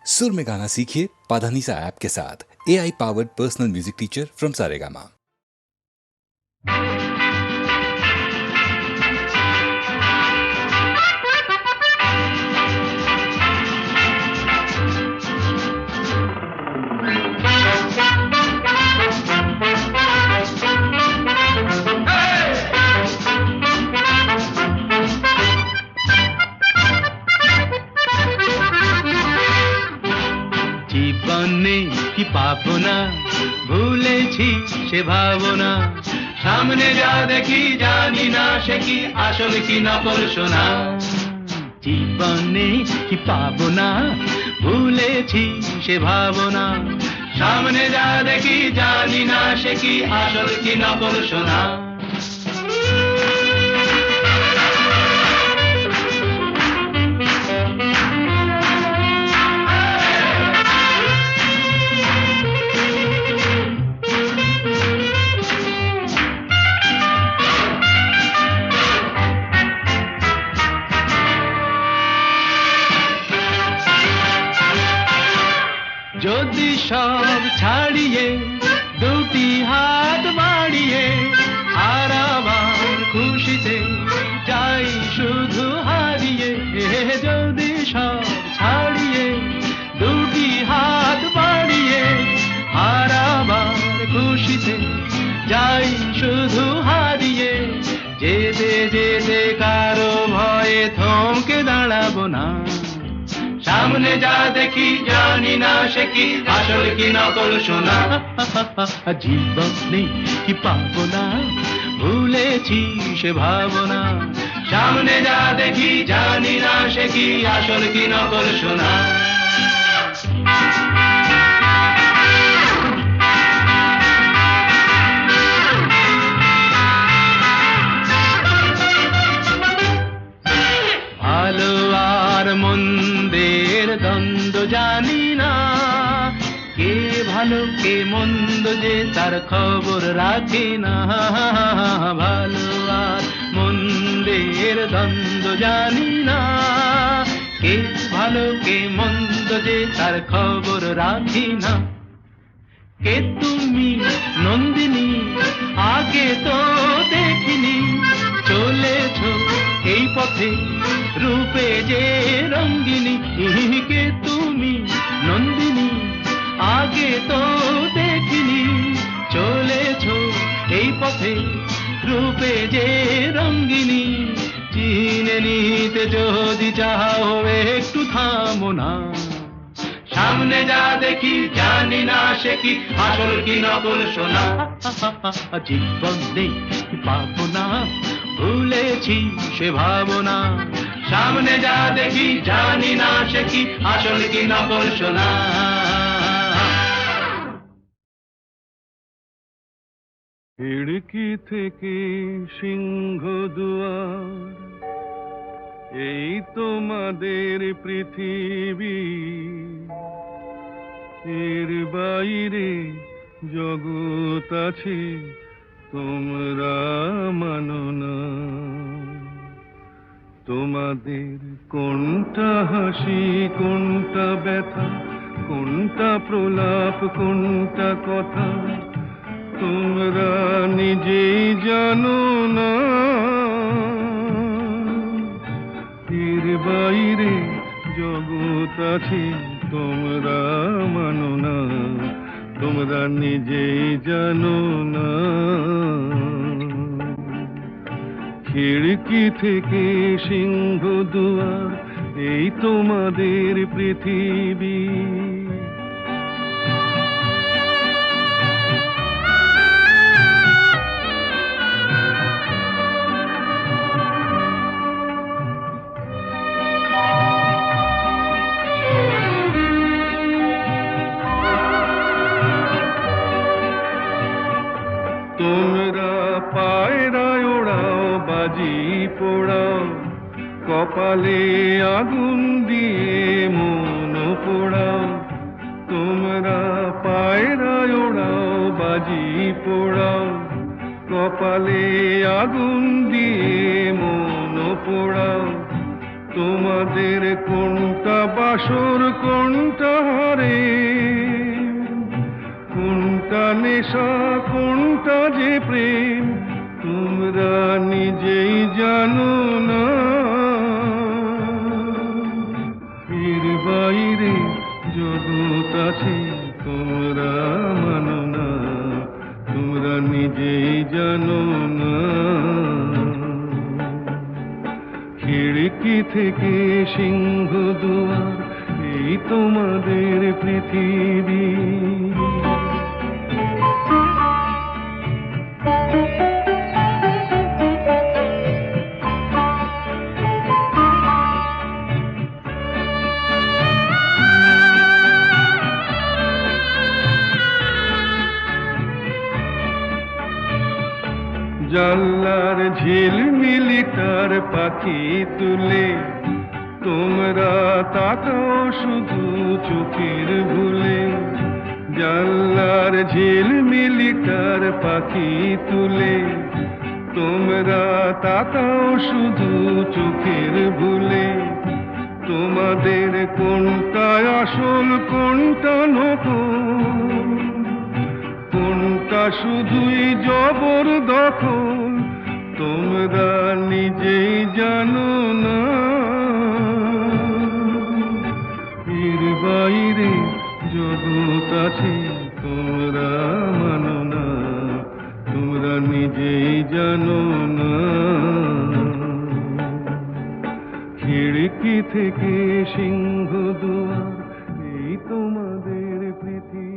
सुर में गाना सीखिए पाधानीसा ऐप के साथ। AI powered personal music teacher from Saregama. জীবনে কি পাবো না, ভুলেছি সে ভাবনা। সামনে যা দেখি জানি না সে কি আসল কি নকল সোনা। জীবনে কি পাবো না, ভুলেছি সে ভাবনা। সামনে যা দেখি জানি না সে কি আসল কি নকল সোনা। যদি সব ছাড়িয়ে দুটি হাত বাড়িয়ে আর আবার খুশিতে যাই শুধু হারিয়ে। যদি সব ছাড়িয়ে দুটি হাত বাড়িয়ে আর আবার খুশিতে যাই শুধু হারিয়ে। যেতে যেতে কারো ভয়ে থমকে দাঁড়াবো না। সামনে যা দেখি জানি না সে কি আসল কি নকল সোনা। জীবনে কি পাবো না, ভুলেছি সে ভাবনা। সামনে যা দেখি জানি না সে কি আসল কি নকল সোনা। ভালো আর মন্দের দ্বন্দ্ব জানি না, কে ভালো কে মন্দ যে তার খবর রাখে না। ভালো আর মন্দের দ্বন্দ্ব জানি না, কে ভালো কে মন্দ যে তার খবর রাখি না। কে তুমি নন্দিনী আগে তো দেখিনি, চলেছো এই পথে রূপে যে রঙ্গিনী। কে তুমি নন্দিনী আগে তো দেখিনি, চলেছো এই পথে রূপে যে রঙ্গিনী। চিনে নিতে যদি চাও একটু থামো না। সামনে যা দেখি জানি না সে কি আসল কি নকল সোনা। জীবনে কি পাবো না, ভুলেছি সে ভাবনা। সামনে যা দেখি জানি না সে কি আসল কি নকল সোনা। খিড়কি থেকে সিংহ দুয়ার, এই তোমাদের পৃথিবী। এর বাইরে জগৎ আছে তোমরা মানো না। তোমাদের কোনটা হাসি কোনটা ব্যথা, কোনটা প্রলাপ কোনটা কথা, তোমরা নিজেই জানো না। এর বাইরে জগৎ আছে তোমরা মানো না, তোমরা নিজেই জানো না। খিড়কি থেকে সিংহ দুয়ার, এই তোমাদের পৃথিবী। তোমরা পায়রায় ওড়াও বাজি পোড়াও, কপালে আগুন দিয়ে মন পোড়াও। তোমরা পায়রায় ওড়াও বাজি পোড়াও, কপালে আগুন দিয়ে মন পোড়াও। তোমাদের কোনটা বাসর কোনটা হারে, কোনটা নেশা কোনটা যে প্রেম, তোমরা নিজেই জানো না। এর বাইরে জগৎ আছে তোমরা মানো না, তোমরা নিজেই জানো না। খিড়কি থেকে সিংহ দুয়ার এই তোমাদের পৃথিবী। জানলার ঝিলমিলিটার পাখি তুলে তোমরা তাকাও শুধু চোখের ভুলে। জানলার ঝিলমিলিটার পাখি তুলে তোমরা তাকাও শুধু চোখের ভুলে। তোমাদের কোনটা আসল কোনটা নকল, কোনটা শুধুই জবরদখল, তোমরা নিজেই জানো না। এর বাইরে জগৎ আছে তোমরা মানো না, তোমরা নিজেই জানো না। খিড়কি থেকে সিংহ দুয়ার এই তোমাদের পৃথিবী।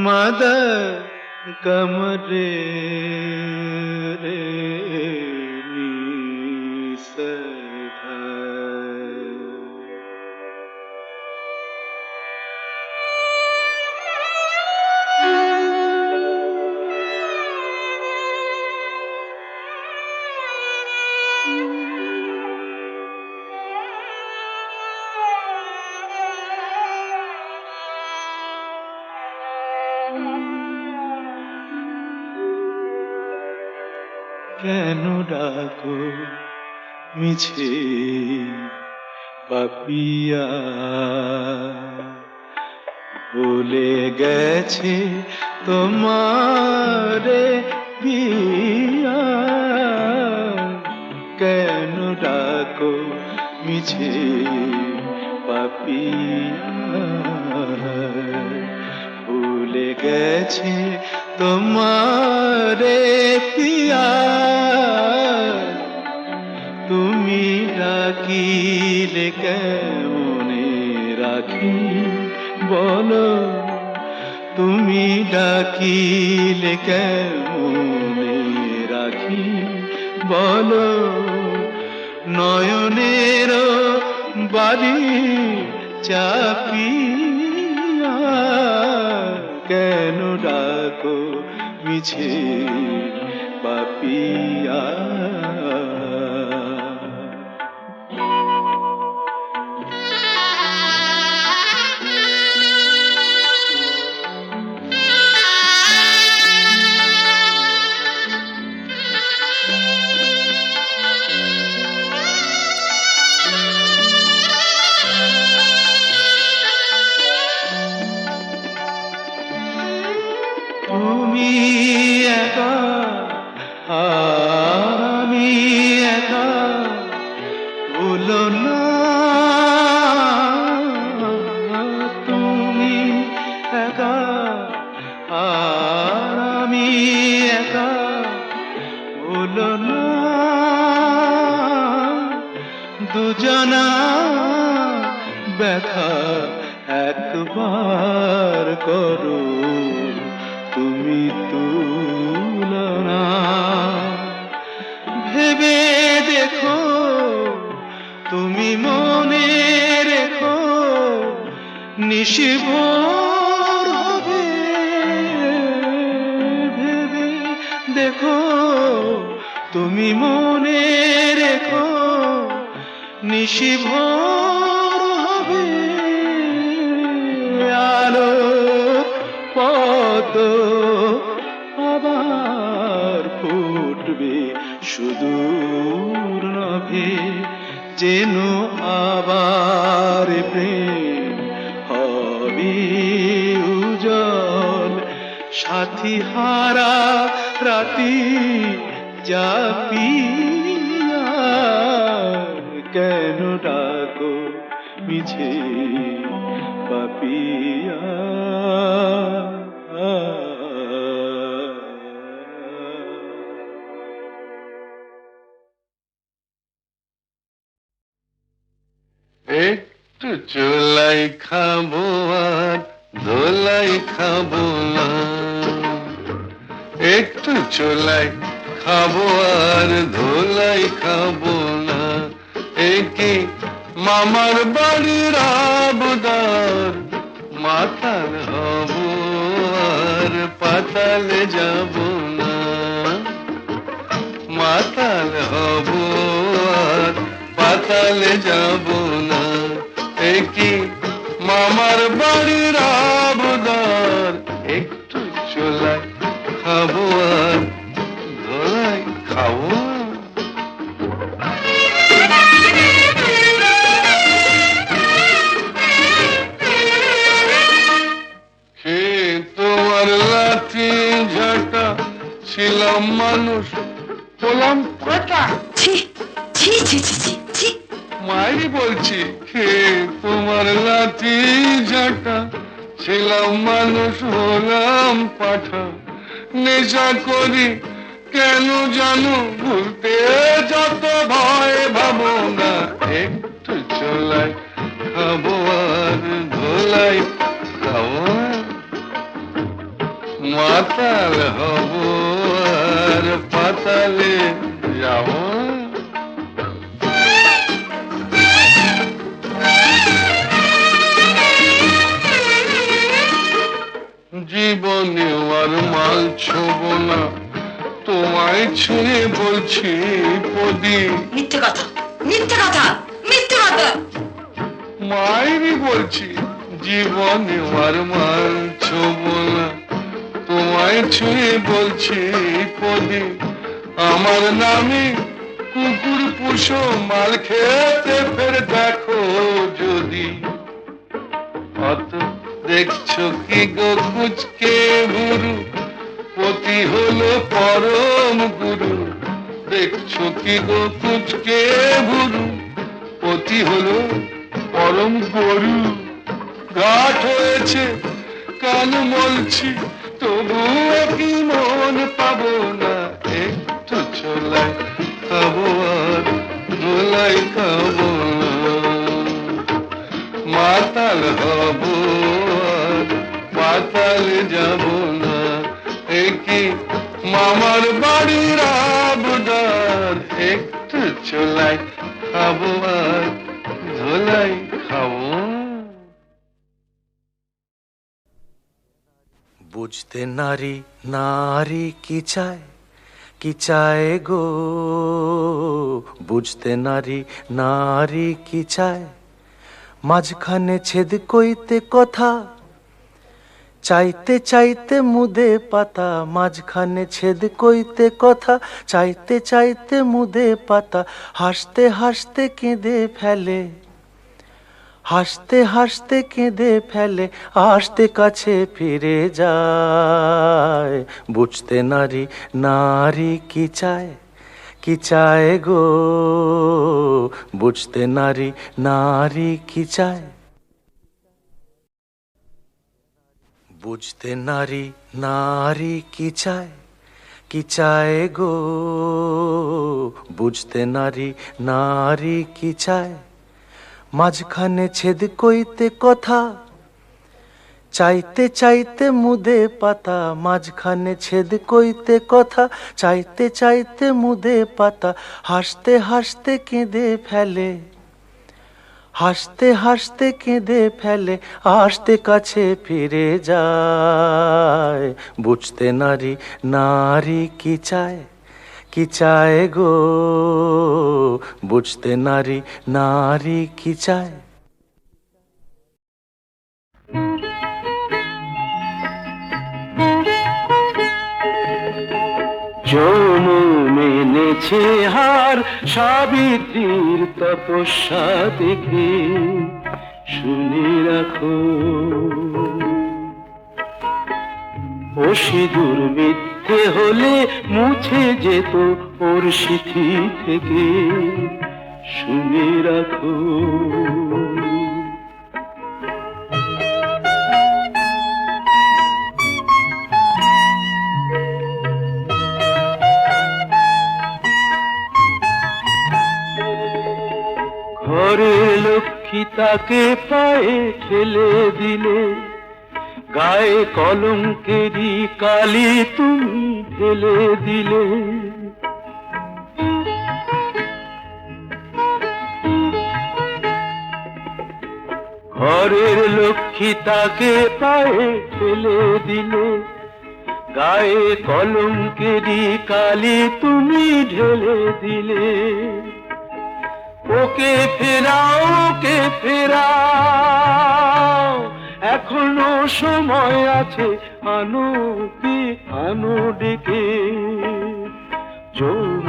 मद कमरे रे কেন ডাকো মিছে পাপিয়া, ভুলে গেছে তোমারে পিয়া। কেন ডাকো মিছে পাপিয়া, ভুলে গেছে তোমারে পিয়া। তুমি ডাকিলে কেমনে রাখি বলো, তুমি ডাকিলে কেমনে রাখি বলো। নয়নের বাড়ি চাপিয়া, কেন ডাকো মিছে পাপিয়া। তুমি একা আমি একা, ভুলো না। তুমি একা আমি একা, ভুলো না। দুজনা ব্যথা এক আবার করো তুমি তুলনা। ভেবে দেখো তুমি মনে রেখো নিশিভোর হবে। ভেবে দেখো তুমি মনে রেখো নিশিভোর হবে। আলো পদ আবার ফুটবে সুদূর নভে, যেন আবার প্রেম হবে উজ্জ্বল। সাথী হারা রাতি জাপিয়া কেন ডাকো মিছে পাপিয়া। একটু চোলাই খাবো আর দোলাই খাবো না। একটু চোলাই খাবো আর ধোলাই খাবো না। একে মামার বাড়ির আবদার, মাতাল হব আর পাতালে যাব না। মাতাল হব আর পাতালে যাব না। একে মামার বাড়ির আবদার, একটু চোলাই খাবো আর ধোলাই খাবো। তোমার লাঠি ঝাঁটা ছিলাম মানুষ হলাম ফাটা। ছি ছি ছি ছি ছি ছি। মাই বলছি তোমার লাঠি ঝাঁটা ছিলাম মানুষ হলাম পাঠা। নেশা করি কেন জানো ভুলতে যত ভয় ভাবো না। একটু চোলাই খাবো আর ধোলাই খাবো। মাতাল হব আর পাতালে যাব। জীবনে আর মাল ছোব না, তোমায় ছেড়ে বলছি পদি। মিথ্যে কথা মিথ্যে কথা মিথ্যে কথা। মায়েরই বলছি জীবনে আর মাল ছোব না, তোমায় ছুঁয়ে বলছি পদি। আমার নামে কুকুর পুষো মাল খেতে ফের দেখো যদি। অত দেখছো কি গো কুচকে গুরু, পতি হলো পরম গুরু। দেখছো কি গো কুচকে গুরু, পতি হলো পরম গরু। ঘাট হয়েছে কান মলছি তবুও কি মন পাবো না। একটু চোলাই খাবো আর ধোলাই খাবো না। মাতাল হব আর পাতালে যাব না। একে মামার বাড়ির আবদার, একটু চোলাই খাবো আর ধোলাই খাবো। বুঝতে নারী নারী কি চায় গো। বুঝতে নারী নারী কি চায়। মাঝখানে ছেদ কইতে কথা, চাইতে চাইতে মুদে পাতা। মাঝখানে ছেদ কইতে কথা, চাইতে চাইতে মুদে পাতা। হাসতে হাসতে কেঁদে ফেলে, হাসতে হাসতে কেঁদে ফেলে। আসতে কাছে ফিরে যায়। বুঝতে নারী নারী কি চায় গো। বুঝতে নারী নারী কি চায়। বুঝতে নারী নারী কি চায় গো। বুঝতে নারী নারী কি চায়। মাঝখানে ছেদ কইতে কথা, চাইতে চাইতে মুদে পাতা, মাঝখানে ছেদ কইতে কথা। চাইতে চাইতে মুদে পাতা, হাসতে হাসতে কেঁদে ফেলে, হাসতে হাসতে কেঁদে ফেলে, আসতে কাছে ফিরে যায়। বুঝতে নারী, নারী কি চায়, কি চায় গো, বুঝতে নারী, নারী কি চায়। যৌন মেনেছে হার সাবিত্রীর তপস্যা দেখে, শুনে রাখো ও সিঁদুর মিথ্যে হলে মুছে যেত ওর সিথি থেকে, শুনে রাখো। ঘরে লক্ষ্মী তাকে পায়ে ঠেলে দিলে, গায়ে কলঙ্কেরই কালি তুমি ঢেলে দিলে। ঘরের লক্ষ্মী তাকে পায়ে ঠেলে দিলে, গায়ে কলঙ্কেরই কালি তুমি ঢেলে দিলে। ওকে ফেরাও, ওকে ফেরাও, এখনো সময় আছে, আনো কি আনো ডেকে। যৌন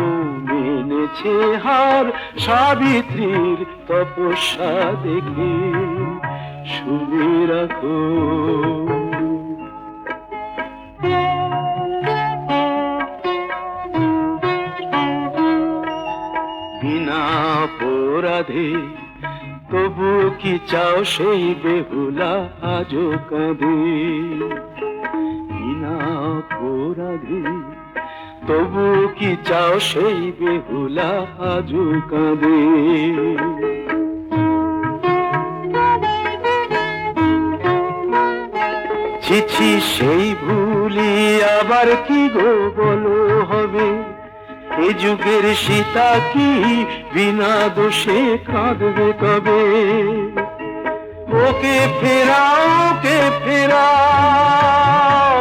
মেনেছে হার সাবিত্রীর তপস্যা দেখে, শুনে রাখো। বিনা অপরাধে তবু কি চাও সেই বেহুলা আজো কাঁদে। বিনা অপরাধে তবু কি চাও সেই বেহুলা আজো কাঁদে। ছিছি সেই ভুলি আবার কি গো বলো হবে। এ যুগের সীতা কি বিনা দোষে কাঁদবে কবে। ওকে ফেরাও, ওকে ফেরাও,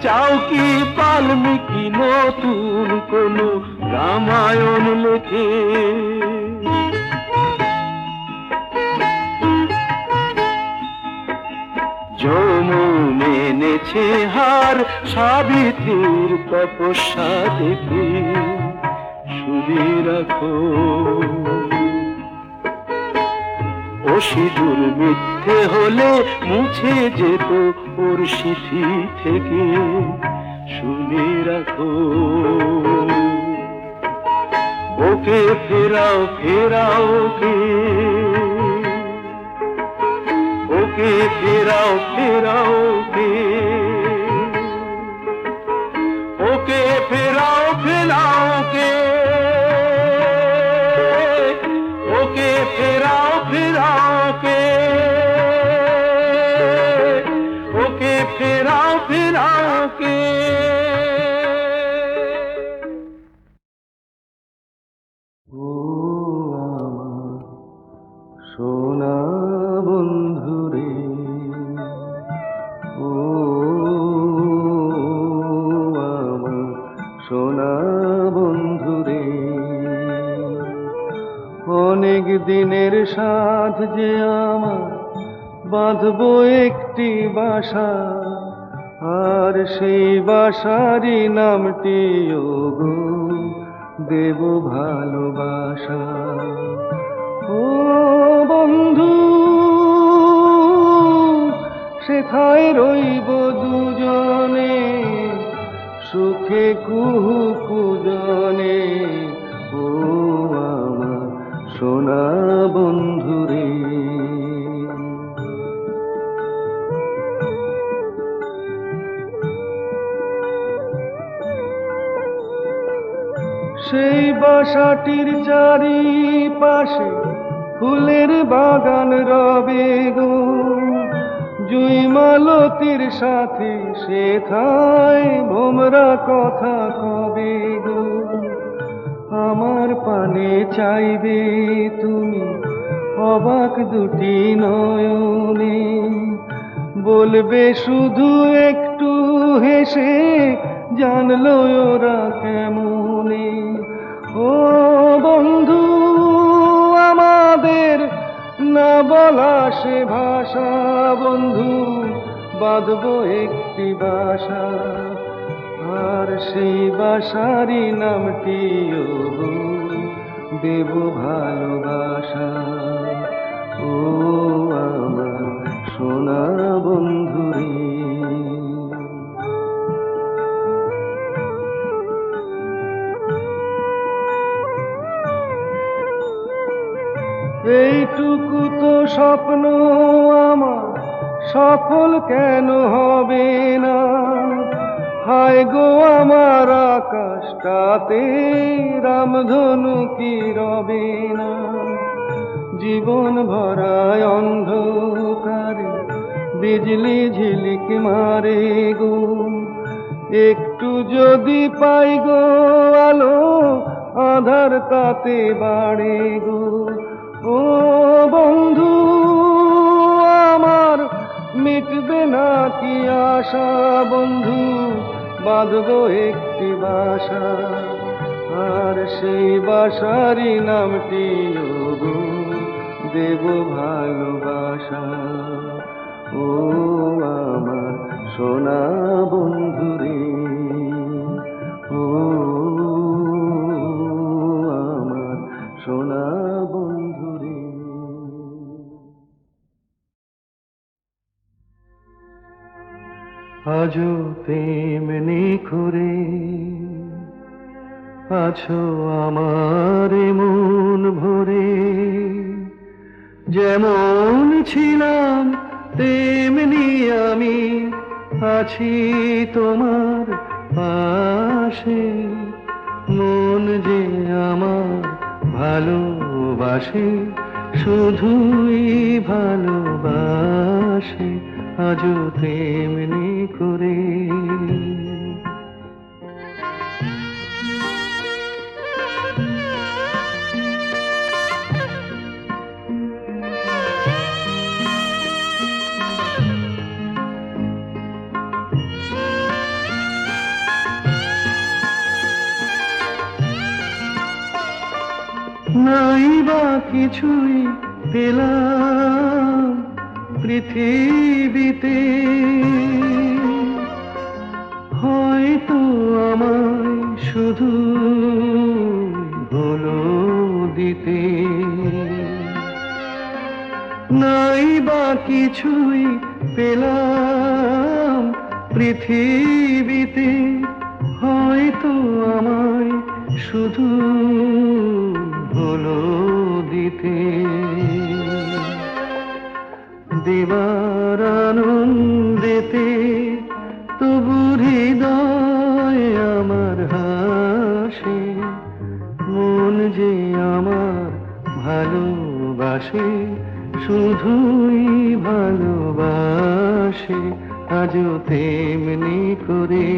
চাও কি বাল্মীকি নতুন কোন রামায়ণ লেখে। যৌন মেনেছে হার সাবিত্রীর তপস্যা দেখে, শুনে রাখো। ও সিঁদুর মিথ্যে হলে মুছে যেত ওর সিথি থেকে, শুনে রাখো। ওকে ফেরাও, ফেরাও ওকে, ওকে ফেরাও, ফেরাও ওকে, ওকে ফেরাও, ফেরাও ওকে, ওকে ফেরাও, ফেরাও ওকে, ওকে ফেরাও, ফেরাও ওকে। ও আমার সোনা বন্ধুরে, ও আমার সোনা বন্ধুরে, অনেক দিনের সাথ যে আমার বাঁধবো একটি বাসা, আর সেই বাসারই নামটি ওগো দেব ভালোবাসা। ও বন্ধু, সেথায় রইব দুজনে, সুখে কুহু কুজনে। ও আমার সোনা বন্ধুরে, সেই বাসাটির চারিপাশে ফুলের বাগান রবে গো, জুইমালতির সাথে সেথায় ভোমরা কথা কবে গো, আমার পানে চাইবে তুমি অবাক দুটি নয়নে, বলবে শুধু একটু হেসে জানলো ওরা কেমনে। ও বন্ধু আমাদের না বলা সে ভাষা, বন্ধু বাঁধবো একটি বাসা, আর সেই বাসারই নামটিও দেব ভালোবাসা। ও আমার সোনা বন্ধু রে, এইটুকু তো স্বপ্ন আমার সফল কেন হবে না, হায় গো আমার আকাশটাতে রামধনু কি রবে না। জীবন ভরায় অন্ধকারে বিজলি ঝিলিক মারে গো, একটু যদি পাই গো আলো আধার তাতে বাড়ে গো। ও বন্ধু আমার মিটবে না কি আশা, বন্ধু বাঁধবো একটি বাসা, আর সেই বাসারই নামটিও দেব ভালোবাসা। ও আমার সোনা বন্ধু রে, ও আমার সোনা বন্ধু রে। আজও তেমনি করে আছো আমার মন ভরে, যেমন ছিলাম তেমনি আমি আছি তোমার পাশে। মন যে আমার ভালোবাসে, শুধুই ভালোবাসে, আজও তেমনি করে। নাই বা কিছুই পেলাম পৃথিবীতে, হয়তো আমায় শুধু হলো দিতে। নাই বা কিছুই পেলাম পৃথিবীতে, হয়তো আমায় শুধু হলো দিতে। দেবার আনন্দেতে তবু হৃদয় আমার হাসে, মন যে আমার ভালোবাসে, শুধুই ভালোবাসে, আজও তেমনি করে।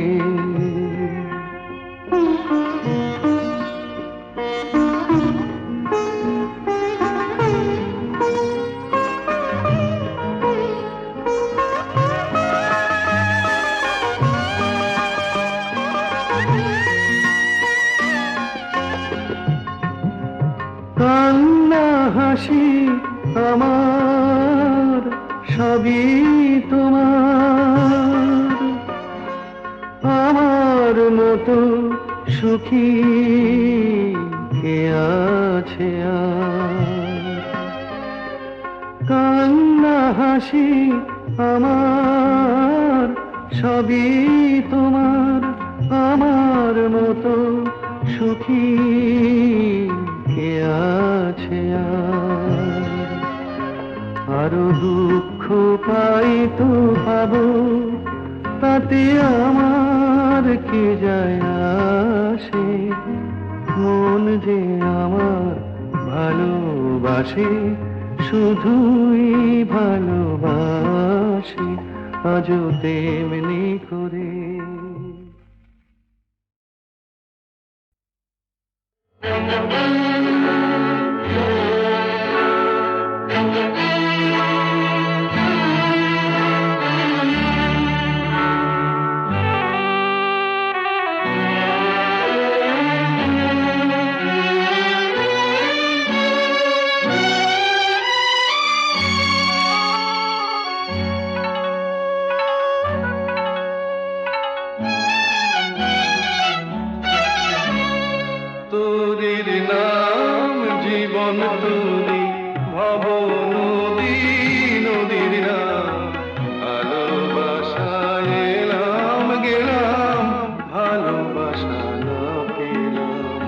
কান্না হাসি আমার সবই তোমার, আমার মতো সুখী কে আছে আর। কান্না হাসি আমার সবই তোমার, আমার মতো সুখী কে আছে আর। আরো দুঃখ পাই তো পাবো, তাতে আমার কি যায় আসে। মন যে আমার ভালোবাসে, শুধুই ভালোবাসে, আজও তেমনি করে। তোরির নাম জীবন তোরি ভব নদী, নদীর নাম ভালোবাসায় এলাম গেলাম, ভালোবাসা না পেলাম।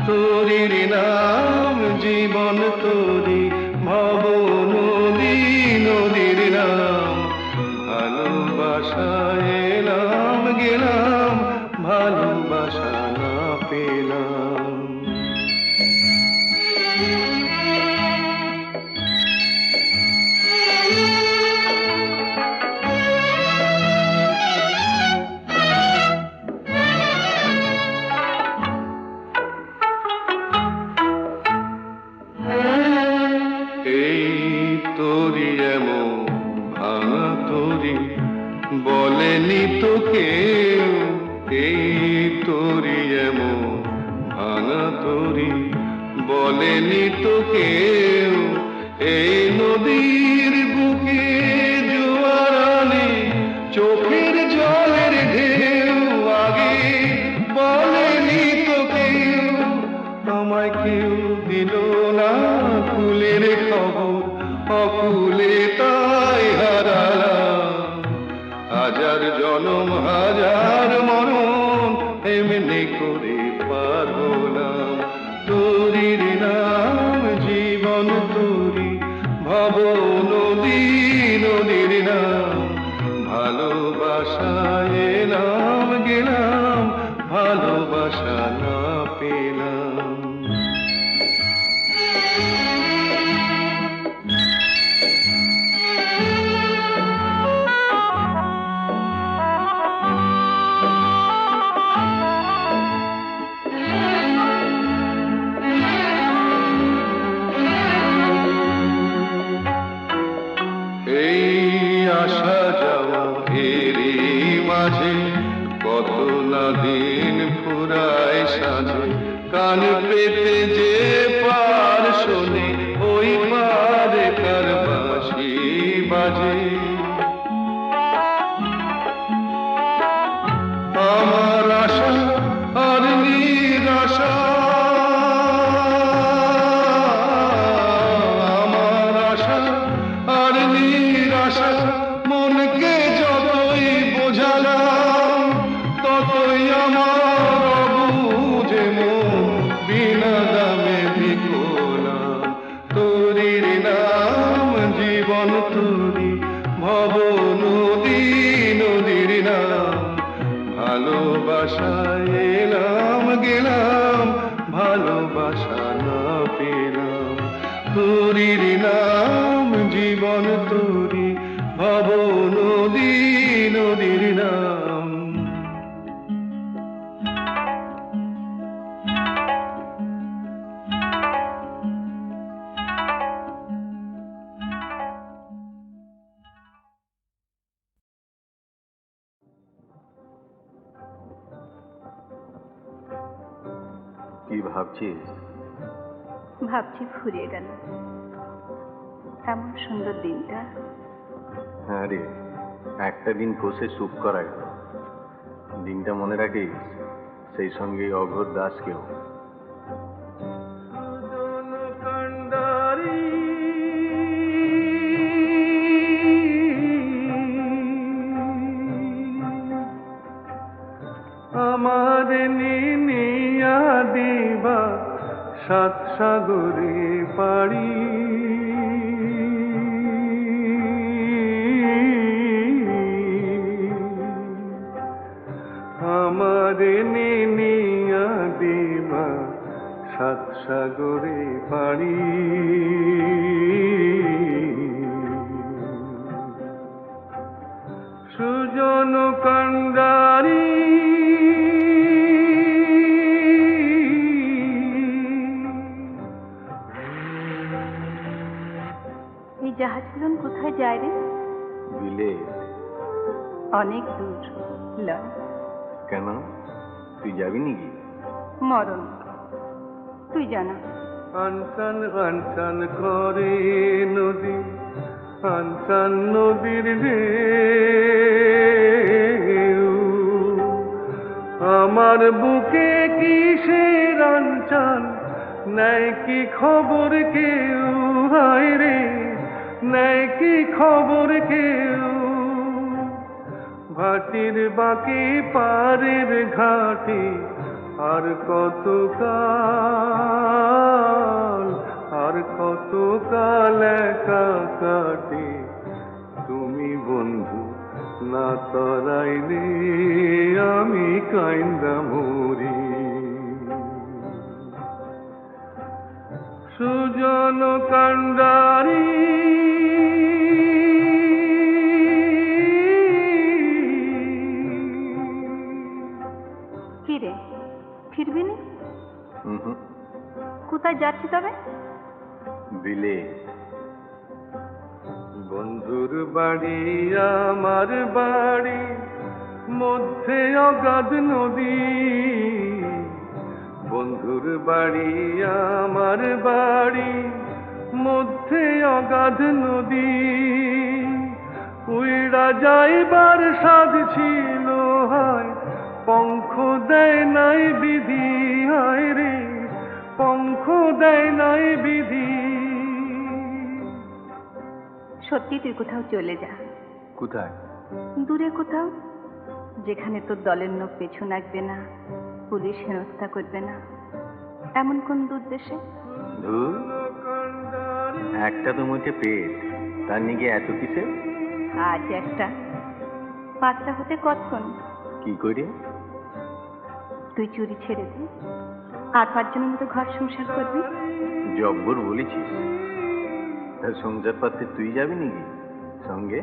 তোরির নাম জীবন তোরি ভব নদী, নদীর নাম ভালোবাসায় এলাম গেলাম, ভালোবাসা না পেলাম। এই তোরি এমন ভাঙা তোরি বলেনি তো কেউ, এই তোরি এমন ভাঙা তোরি বলেনি তো কেউ। এই নদীর বুকে জোয়ার আনে চোখের জলের ঢেউ, আগে বলেনি তো কেউ। আমায় কেউ দিল না কুলের খবর, অকুলে তাই হারালাম। হাজার জনম হাজার মরণ এমনি করে পার হলাম। তোরির নাম জীবন তোরি ভব নদী, নদীর নাম ভালোবাসায় এলাম গেলাম, ভালোবাসা না পেলাম। এই আসা যাওয়া এরই মাঝে কত না দিন ফুরায় সাজে, কান পেতে যে পার শোনে ওই পারে কার বাঁশি বাজে। আমার আশা আর নিরাশা, আমার আশা আর নিরাশা মনকে যতই বোঝালাম, ততই আমার অবুঝে মন বিনা দামে বিকলাম। তোরির নাম জীবন তোরি ভব নদী, নদীর নাম ভালোবাসায় এলাম গেলাম, ভালোবাসা না পেলাম। তোরির নাম জীবন তোরি ভব নদী, নদীর নাম। কি ভাবছিস? ভাবছি ফুরিয়ে গেল এমন সুন্দর দিনটা। হ্যাঁ রে, একটা দিন বসে চুপ করা গেল। দিনটা মনে রাখিস, সেই সঙ্গে অঘোর দাসকেও। আমার নিনিয়া দিবা সাত সাগরে পাড়ি, আমার নিনিয়া দিবা সাত সাগরে পাড়ি। সুজন কান্ডারি এই জাহাজগুলো কোথায় যায় রে? বিলে। অনেক দূর। লয় কেন, তুই যাবি নাকি? মরণ, তুই জানা। আনসান আনসান করে নদী, আনসান নদীর ঢেউ, আমার বুকে কিসের আনচান, নেয় কি খবর কেউ, হায় রে নেয় কি খবর কেউ, ভাটির বাকি পারের ঘাটে আর কত কাল একা কাটে, তুমি বন্ধু না তরাইলে আমি কাইন্দা মরি। সুজন কান্ডারি কি রে, ফিরবি না? হুম, কোথায় যাচ্ছি তবে? বিলে। বন্ধুর বাড়ি আমার বাড়ি, মধ্যে অগাধ নদী, বন্ধুর বাড়ি আমার বাড়ি, মধ্যে অগাধ নদী, উইড়া যাইবার সাধ ছিল হয়, পঙ্খ দেয় নাই বিধি, হায় রে পঙ্খ দেয় নাই বিধি। সত্যি তুই কোথাও চলে যা। কোথায়? দূরে কোথাও, যেখানে তোর দলের লোক পেছু লাগবে না, পুলিশ হেনস্থা করবে না, এমন কোন দূর দেশে। ধুর, একটা তো মুখে পেট, তার নিয়ে এত কিসে? আজ একটা, 5টা হতে কতক্ষণ? কি করে? তুই চুরি ছেড়ে দে, আর 5 জনের মতো ঘর সংসার করবি। জব্বর বলেছিস। তার সংসার পাতে তুই যাবি নাকি সঙ্গে?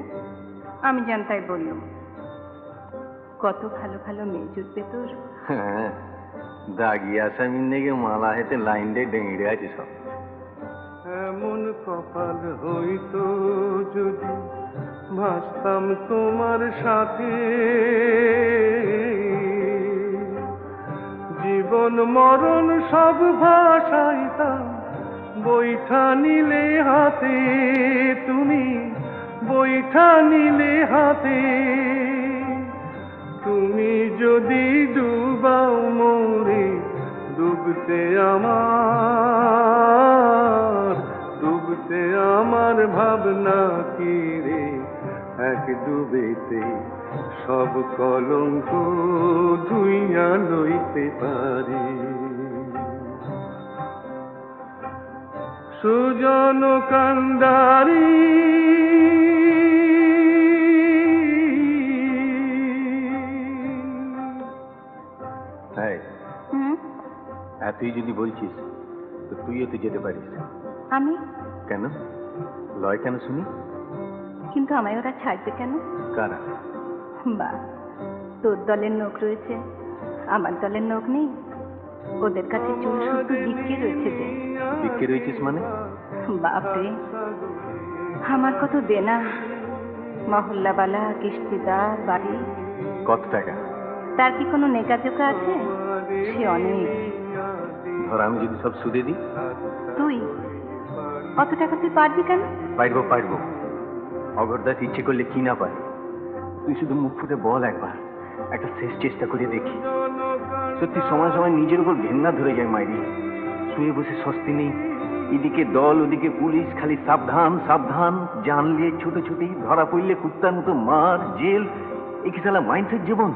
আমি জানতাই বললাম, কত ভালো ভালো মেয়ে জুটবে তোর। হ্যাঁ, দাগি আসামির নেগে মালা হেতে লাইন দিয়ে ডেঙে আছে সব। এমন কপাল হইতো যদি ভাসতাম তোমার সাথে, জীবন মরণ সব ভাসাইতাম বৈঠা নিলে হাতে, তুমি বৈঠা নিলে হাতে, তুমি যদি ডুবাও মোরে ডুবতে আমার ভাবনা কি রে, এক ডুবেতে সব কলঙ্ক ধুইয়া লইতে পারি। সুজন কান্ডারি তুই যদি বলছিস তো তুইও তো যেতে পারিস। আমি কেন? লয় কেন শুনি? কিন্তু আমায় ওরা ছাড়বে কেন? কারা? বা, তোর দলের লোক রয়েছে, আমার দলের লোক নেই। ওদের কাছে চুল শুধু বিক্রি রয়েছে। যে বিক্রি রয়েছিস মানে? বাপরে, আমার কত দেনা, মহল্লাবালা, কিস্তিদার, বাড়ি। কত টাকা? তার কি কোনো নেকাজোকা আছে? সে অনেক। ধর আমি যদি সব সুদে দিই? তুই অত টাকা তুই পারবি কেন? পারবো। অগরদাস ইচ্ছে করলে কি না পারে। তুই শুধু মুখ ফুটে বল একবার, একটা শেষ চেষ্টা করে দেখি। সত্যি সময় সময় নিজের উপর ঘেন্না ধরে যায় মাইরি। শুয়ে বসে স্বস্তি নেই, এদিকে দল ওদিকে পুলিশ, খালি সাবধান সাবধান, জানলে ছুটোছুটি, ধরা পড়লে কুত্তার মতো মার, জেল। এ কি সালা মাইন্ডসেট জীবন?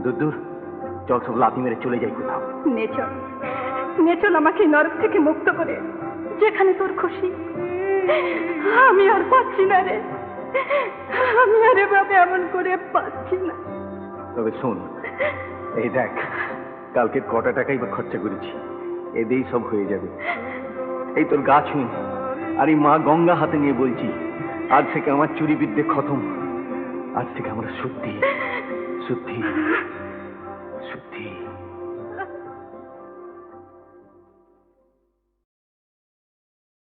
দূর, চল সব লাথি মেরে চলে যাই কোথাও। নেচল আমাকে নরক থেকে মুক্ত করে, যেখানে তোর খুশি। আমি আর পাচ্ছি না রে, আমি আর এভাবে এমন করে পাচ্ছি না। তবে শোন, এই দেখ, কালকে কটা টাকাই বা খরচা করেছি, এতেই সব হয়ে যাবে। এই তোর গা ছুঁই, আর এই মা গঙ্গা হাতে নিয়ে বলছি, আজ থেকে আমার চুরি বিদ্যে খতম। আজ থেকে আমরা সত্যি সত্যি সত্যি